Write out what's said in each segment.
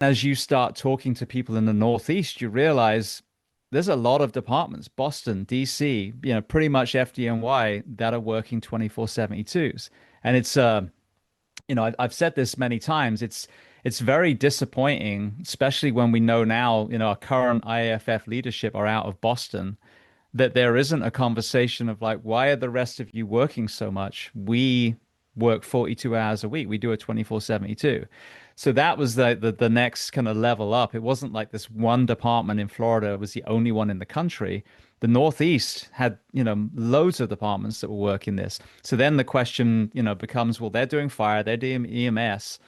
As you start talking to people in the Northeast, you realize there's a lot of departments, Boston, DC, pretty much FDNY that are working 24/72s. And it's I've said this many times. It's very disappointing, especially when we know now, our current IAFF leadership are out of Boston, that there isn't a conversation of like, why are the rest of you working so much? We work 42 hours a week. We do a 24/72. So that was the next kind of level up. It wasn't like this one department in Florida was the only one in the country. The Northeast had, loads of departments that were working this. So then the question, becomes, well, they're doing fire, they're doing EMS,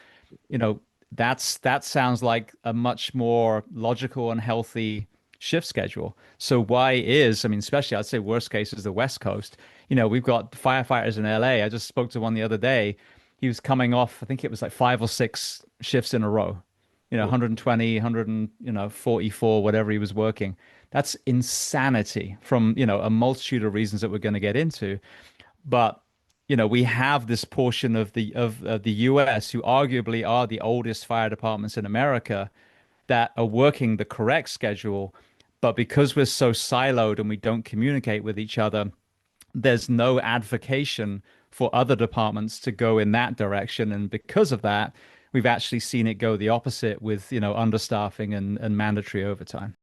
you know, that sounds like a much more logical and healthy shift schedule. So why is, I mean, especially I'd say worst case is the West Coast. We've got firefighters in LA. I just spoke to one the other day. He was coming off, I think it was like 5 or 6 shifts in a row. 120, 100 and, 44, whatever he was working. That's insanity from, a multitude of reasons that we're going to get into. But we have this portion of the US who arguably are the oldest fire departments in America that are working the correct schedule, but because we're so siloed and we don't communicate with each other, there's no advocacy for other departments to go in that direction. And because of that, we've actually seen it go the opposite with, understaffing and mandatory overtime.